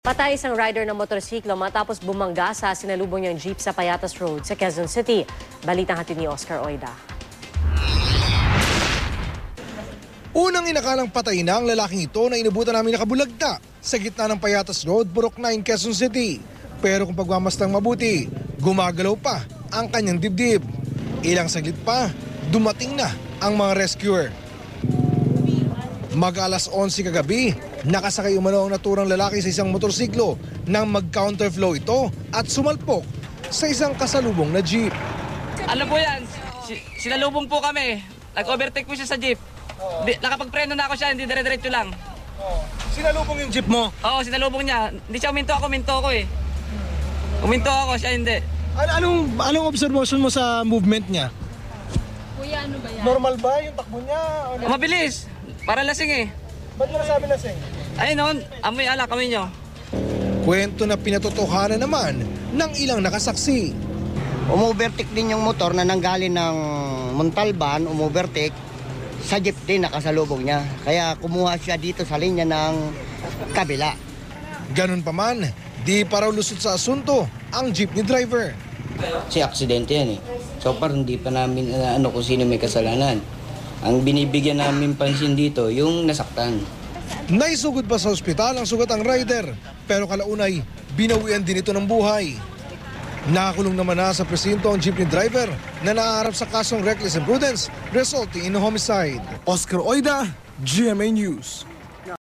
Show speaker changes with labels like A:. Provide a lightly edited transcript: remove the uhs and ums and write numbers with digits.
A: Patay isang rider ng motorsiklo matapos bumangga sa sinalubong niyang jeep sa Payatas Road sa Quezon City. Balitang hatid ni Oscar Oida.
B: Unang inakalang patay na ang lalaking ito na inabutan namin nakabulagta sa gitna ng Payatas Road, Purok 9, Quezon City. Pero kung pagmamastang mabuti, gumagalaw pa ang kanyang dibdib. Ilang saglit pa, dumating na ang mga rescuer. Mag-alas 11 kagabi, nakasakay umano ang naturang lalaki sa isang motorsiklo nang mag-counterflow ito at sumalpok sa isang kasalubong na jeep.
C: Ano po yan? Sinalubong po kami. Nag-overtake po siya sa jeep. Nakapagpreno na ako siya, hindi dire-diretso lang.
B: Sinalubong yung jeep mo?
C: Oo, sinalubong niya. Hindi siya uminto ako eh. Uminto ako, siya hindi.
B: Anong observation mo sa movement niya?
D: Kuya, ano ba yan?
B: Normal ba yung takbo niya?
C: Mabilis. Para lasing eh.
B: Ba't mo nasabi lasing?
C: Ayun noon, amoy alak kami nyo.
B: Kwento na pinatotohanan naman ng ilang nakasaksi.
E: Umovertake din yung motor na nanggaling ng Montalban, umovertake. Sa jeep din nakasalubong niya. Kaya kumuha siya dito sa linya ng kabila.
B: Ganun pa man, di pa raw lusot sa asunto ang jeepney driver.
F: Kasi aksidente yan eh. So parang hindi pa namin kung sino may kasalanan. Ang binibigyan namin pansin dito, yung nasaktan.
B: Naisugod pa sa ospital ang sugat ang rider, pero kalaunay, binawian din ito ng buhay. Nakakulong naman na sa presinto ang jeepney driver na naaharap sa kasong reckless imprudence resulting in homicide. Oscar Oida, GMA News.